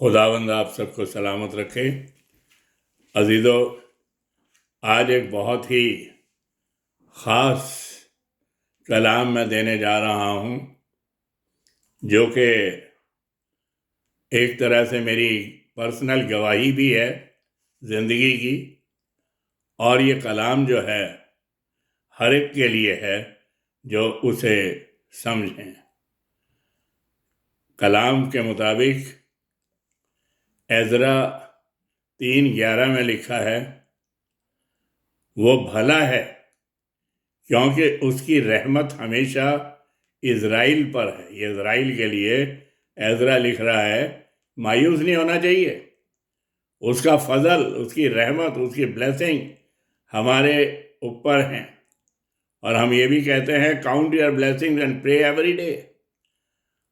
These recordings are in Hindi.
खुदावंद आप सबको सलामत रखे। अजीज़ों, आज एक बहुत ही ख़ास कलाम मैं देने जा रहा हूँ, जो कि एक तरह से मेरी पर्सनल गवाही भी है ज़िंदगी की। और ये कलाम जो है हर एक के लिए है जो उसे समझें। कलाम के मुताबिक एज़रा 3:11 में लिखा है, वो भला है क्योंकि उसकी रहमत हमेशा इज़राइल पर है। ये इज़राइल के लिए एज़रा लिख रहा है। मायूस नहीं होना चाहिए। उसका फजल, उसकी रहमत, उसकी ब्लेसिंग हमारे ऊपर हैं। और हम ये भी कहते हैं, count your blessings and pray every day.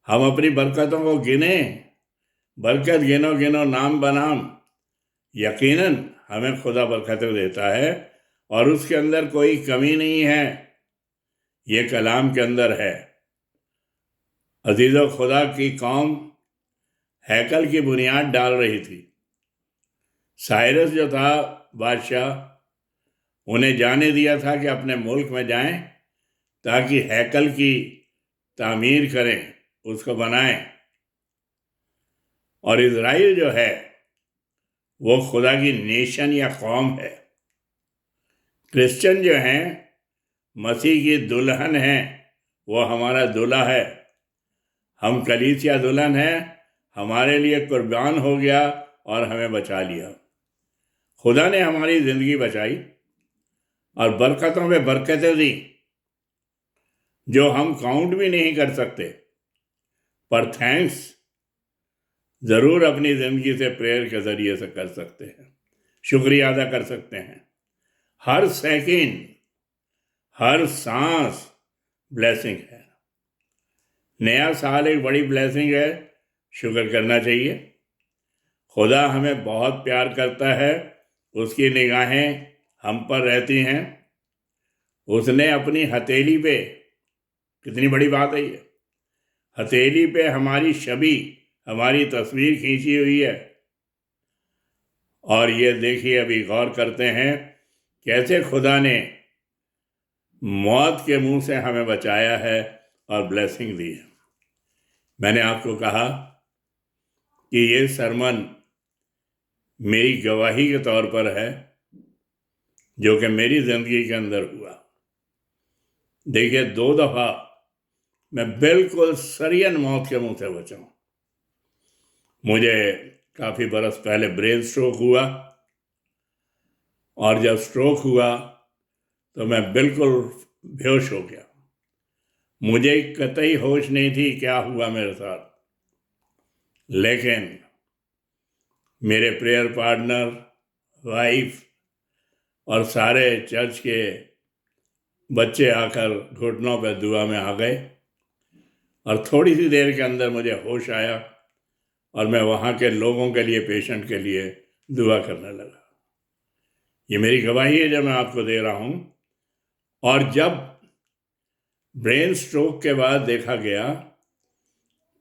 हम अपनी बरकतों को गिने, बरकत गिनो गिनो नाम बनाम। यकीनन हमें खुदा बरकतें देता है और उसके अंदर कोई कमी नहीं है। ये कलाम के अंदर है। अजीज़ों, खुदा की कौम हैकल की बुनियाद डाल रही थी। साइरस जो था बादशाह, उन्हें जाने दिया था कि अपने मुल्क में जाएं ताकि हैकल की तामीर करें, उसको बनाएं। और इज़राइल जो है वो खुदा की नेशन या कौम है। क्रिश्चियन जो हैं मसीह की दुल्हन हैं, वो हमारा दूल्हा है। हम कलीसिया दुल्हन हैं, हमारे लिए कुर्बान हो गया और हमें बचा लिया। खुदा ने हमारी ज़िंदगी बचाई और बरकतों पे बरकतें दी जो हम काउंट भी नहीं कर सकते। पर थैंक्स ज़रूर अपनी ज़िंदगी से प्रेयर के ज़रिए से कर सकते हैं, शुक्रिया अदा कर सकते हैं। हर सेकंड, हर सांस ब्लेसिंग है। नया साल एक बड़ी ब्लेसिंग है, शुक्र करना चाहिए। खुदा हमें बहुत प्यार करता है, उसकी निगाहें हम पर रहती हैं। उसने अपनी हथेली पे, कितनी बड़ी बात है ये, हथेली पे हमारी छवि, हमारी तस्वीर खींची हुई है। और ये देखिए, अभी गौर करते हैं कैसे खुदा ने मौत के मुंह से हमें बचाया है और ब्लेसिंग दी है। मैंने आपको कहा कि ये सरमन मेरी गवाही के तौर पर है, जो कि मेरी ज़िंदगी के अंदर हुआ। देखिए, 2 दफ़ा मैं बिल्कुल सरियन मौत के मुंह से बचा हूँ। मुझे काफ़ी बरस पहले ब्रेन स्ट्रोक हुआ, और जब स्ट्रोक हुआ तो मैं बिल्कुल बेहोश हो गया। मुझे कतई होश नहीं थी क्या हुआ मेरे साथ। लेकिन मेरे प्रेयर पार्टनर, वाइफ और सारे चर्च के बच्चे आकर घुटनों पर दुआ में आ गए और थोड़ी सी देर के अंदर मुझे होश आया और मैं वहाँ के लोगों के लिए, पेशेंट के लिए दुआ करने लगा। ये मेरी गवाही है जो मैं आपको दे रहा हूँ। और जब ब्रेन स्ट्रोक के बाद देखा गया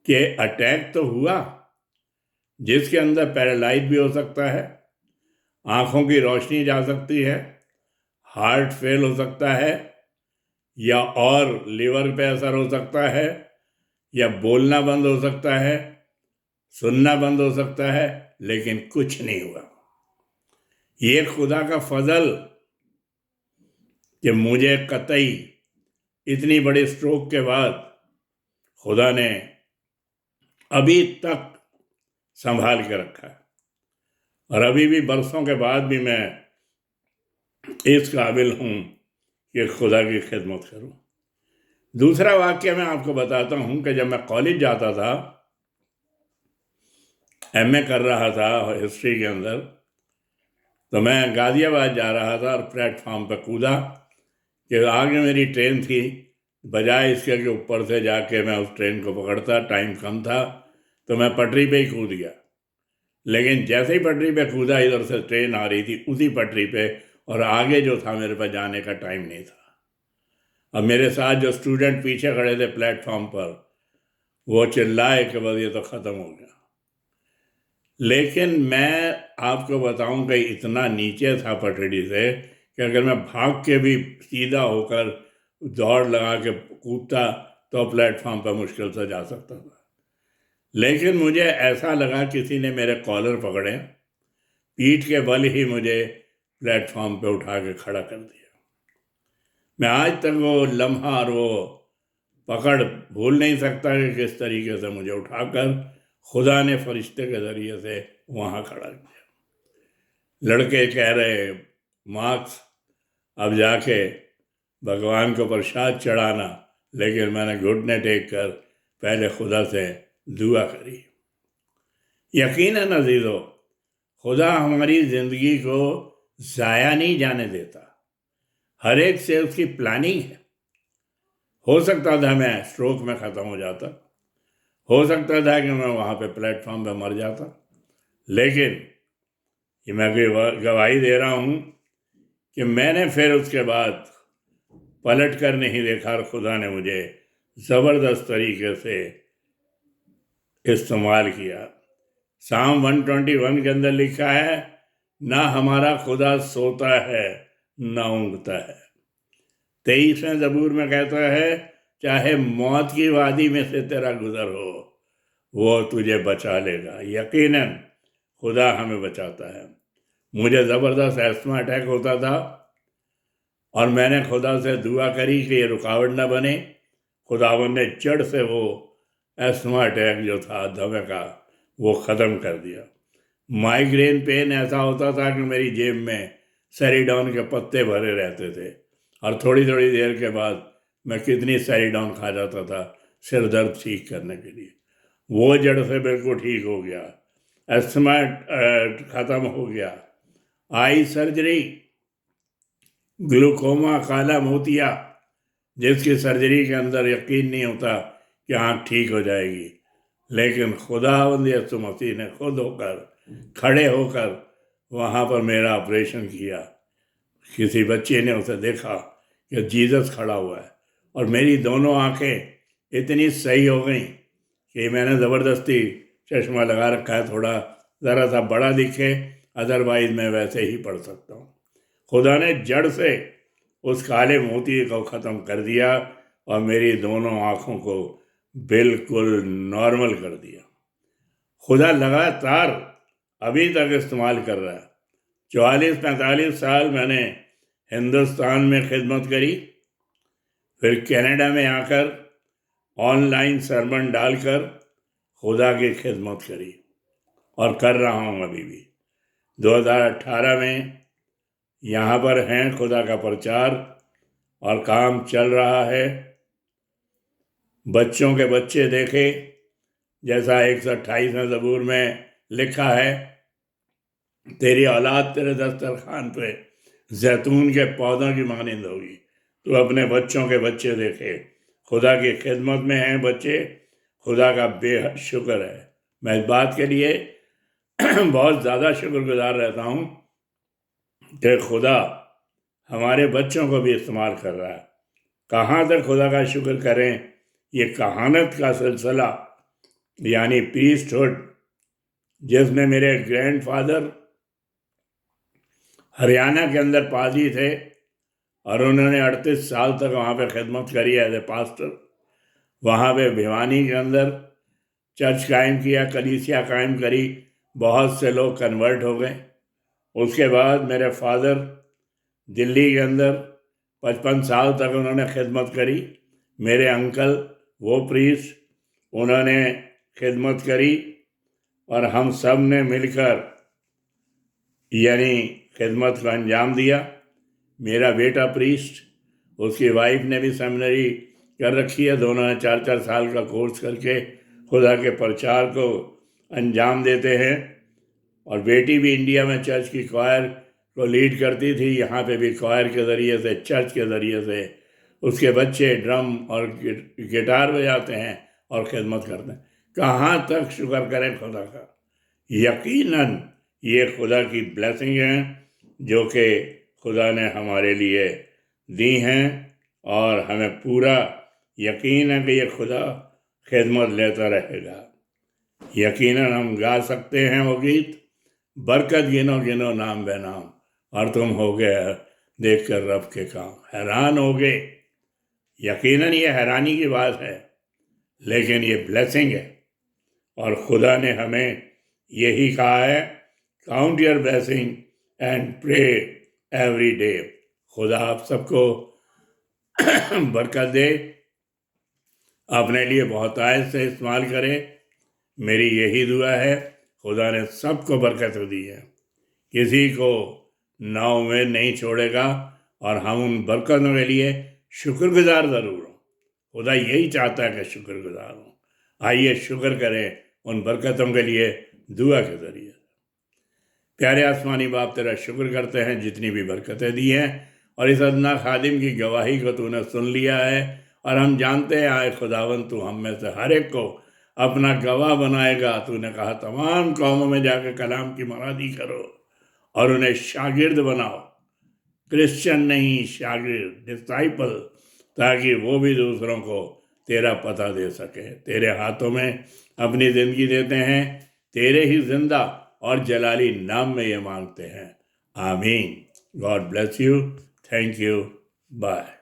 कि अटैक तो हुआ, जिसके अंदर पैरालाइज भी हो सकता है, आंखों की रोशनी जा सकती है, हार्ट फेल हो सकता है, या और लिवर पे असर हो सकता है, या बोलना बंद हो सकता है, सुनना बंद हो सकता है, लेकिन कुछ नहीं हुआ। ये खुदा का फजल कि मुझे कतई इतनी बड़ी स्ट्रोक के बाद खुदा ने अभी तक संभाल के रखा है। और अभी भी बरसों के बाद भी मैं इस काबिल हूँ कि खुदा की खिदमत करूँ। दूसरा वाक्य मैं आपको बताता हूँ कि जब मैं कॉलेज जाता था, एमए कर रहा था हिस्ट्री के अंदर, तो मैं गाज़ियाबाद जा रहा था और प्लेटफॉर्म पर कूदा कि आगे मेरी ट्रेन थी। बजाय इसके कि ऊपर से जाके मैं उस ट्रेन को पकड़ता, टाइम कम था, तो मैं पटरी पे ही कूद गया। लेकिन जैसे ही पटरी पे कूदा, इधर से ट्रेन आ रही थी उसी पटरी पे, और आगे जो था मेरे पास जाने का टाइम नहीं था। अब मेरे साथ जो स्टूडेंट पीछे खड़े थे प्लेटफॉर्म पर, वो चिल्लाए कि बस ये तो ख़त्म हो गया। लेकिन मैं आपको बताऊं कि इतना नीचे था पटड़ी से कि अगर मैं भाग के भी सीधा होकर दौड़ लगा के कूदता तो प्लेटफॉर्म पर मुश्किल से जा सकता था। लेकिन मुझे ऐसा लगा किसी ने मेरे कॉलर पकड़े, पीठ के बल ही मुझे प्लेटफॉर्म पे उठा के खड़ा कर दिया। मैं आज तक वो लम्हा और वो पकड़ भूल नहीं सकता कि किस तरीके से मुझे उठाकर खुदा ने फरिश्ते के ज़रिए से वहाँ खड़ा किया। लड़के कह रहे, मार्क्स अब जाके भगवान को प्रसाद चढ़ाना, लेकिन मैंने घुटने टेक कर पहले खुदा से दुआ करी। यकीनन अजीज़ों, खुदा हमारी ज़िंदगी को ज़ाया नहीं जाने देता। हर एक से उसकी प्लानिंग है। हो सकता था मैं स्ट्रोक में ख़त्म हो जाता, हो सकता था कि मैं वहाँ पे प्लेटफॉर्म पे मर जाता, लेकिन ये मैं गवाही दे रहा हूँ कि मैंने फिर उसके बाद पलट कर नहीं देखा और खुदा ने मुझे ज़बरदस्त तरीके से इस्तेमाल किया। साम 121 के अंदर लिखा है, ना हमारा खुदा सोता है ना ऊँघता है। 23वें ज़बूर में कहता है, चाहे मौत की वादी में से तेरा गुजर हो, वो तुझे बचा लेगा। यकीनन खुदा हमें बचाता है। मुझे ज़बरदस्त एस्थमा अटैक होता था और मैंने खुदा से दुआ करी कि ये रुकावट न बने। खुदावंद ने जड़ से वो एस्थमा अटैक जो था दमे का, वो ख़त्म कर दिया। माइग्रेन पेन ऐसा होता था कि मेरी जेब में सेरिडॉन के पत्ते भरे रहते थे और थोड़ी थोड़ी देर के बाद मैं कितनी सेरिडॉन खा जाता था सिर दर्द ठीक करने के लिए। वो जड़ से बिल्कुल ठीक हो गया, एस्थमा ख़त्म हो गया। आई सर्जरी, ग्लूकोमा, काला मोतिया, जिसकी सर्जरी के अंदर यकीन नहीं होता कि आँख ठीक हो जाएगी, लेकिन खुदावंद यीशु मसीह ने खुद होकर खड़े होकर वहाँ पर मेरा ऑपरेशन किया। किसी बच्चे ने उसे देखा कि जीसस खड़ा हुआ है और मेरी दोनों आंखें इतनी सही हो गई कि मैंने ज़बरदस्ती चश्मा लगा रखा है, थोड़ा ज़रा सा बड़ा दिखे, अदरवाइज मैं वैसे ही पढ़ सकता हूँ। खुदा ने जड़ से उस काले मोती को ख़त्म कर दिया और मेरी दोनों आँखों को बिल्कुल नॉर्मल कर दिया। खुदा लगातार अभी तक इस्तेमाल कर रहा है। 44-45 साल मैंने हिंदुस्तान में खिदमत करी, फिर कनाडा में आकर ऑनलाइन सरमन डालकर खुदा की खिदमत करी और कर रहा हूँ अभी भी। 2018 में यहाँ पर हैं खुदा का प्रचार और काम चल रहा है। बच्चों के बच्चे देखे, जैसा 128वें ज़बूर में लिखा है, तेरी औलाद तेरे दस्तरखान पे जैतून के पौधों की मानिंद होगी। तो अपने बच्चों के बच्चे देखे, खुदा की खिदमत में हैं बच्चे, खुदा का बेहद शुक्र है। मैं इस बात के लिए बहुत ज़्यादा शुक्रगुजार रहता हूँ कि खुदा हमारे बच्चों को भी इस्तेमाल कर रहा है। कहाँ तक खुदा का शुक्र करें। ये कहानत का सिलसिला यानी प्रीस्टहुड, जिसमें मेरे ग्रैंडफादर हरियाणा के अंदर पादरी थे और उन्होंने 38 साल तक वहाँ पे खिदमत करी एज ए पास्टर। वहाँ पे भिवानी के अंदर चर्च कायम किया, कलीसिया कायम करी, बहुत से लोग कन्वर्ट हो गए। उसके बाद मेरे फादर दिल्ली के अंदर 55 साल तक उन्होंने खिदमत करी। मेरे अंकल वो प्रीस्ट, उन्होंने खिदमत करी और हम सब ने मिलकर यानी खिदमत को अंजाम दिया। मेरा बेटा प्रीस्ट, उसकी वाइफ ने भी सेमिनरी कर रखी है, दोनों ने 4-4 साल का कोर्स करके खुदा के प्रचार को अंजाम देते हैं। और बेटी भी इंडिया में चर्च की क्वायर को लीड करती थी, यहाँ पे भी क्वायर के ज़रिए से, चर्च के ज़रिए से उसके बच्चे ड्रम और गिटार बजाते हैं और खिदमत करते हैं। कहाँ तक शुक्र करें खुदा का। यकीनन ये खुदा की ब्लेसिंग है जो कि खुदा ने हमारे लिए दी हैं और हमें पूरा यकीन है कि ये खुदा खिदमत लेता रहेगा। यकीनन हम गा सकते हैं वो गीत, बरकत गिनो गिनो नाम बेनाम, और तुम हो गए देख कर रब के काम, हैरान हो गए। यकीनन ये हैरानी की बात है, लेकिन ये ब्लेसिंग है। और खुदा ने हमें यही कहा है, count your blessing and pray every day. खुदा आप सबको बरकत दे, अपने लिए बहुत आयत से इस्तेमाल करे। मेरी यही दुआ है। खुदा ने सबको बरकत दी है, किसी को नाउम्मीद नहीं छोड़ेगा, और हम उन बरकतों के लिए शुक्रगुजार ज़रूर हों। खुदा यही चाहता है कि शुक्रगुजार हों। आइए शुक्र करें उन बरकतों के लिए दुआ के ज़रिए। प्यारे आसमानी बाप, तेरा शुक्र करते हैं जितनी भी बरकतें दी हैं, और इस अदना खादिम की गवाही को तूने सुन लिया है, और हम जानते हैं आए खुदावन तू हम में से हर एक को अपना गवाह बनाएगा। तूने कहा तमाम कौमों में जाकर कलाम की मुरादी करो और उन्हें शागिर्द बनाओ, क्रिश्चियन नहीं शागिर्द, डिसाइपल, ताकि वो भी दूसरों को तेरा पता दे सके। तेरे हाथों में अपनी ज़िंदगी देते हैं, तेरे ही जिंदा और जलाली नाम में ये मांगते हैं, आमीन। God bless you, thank you, bye.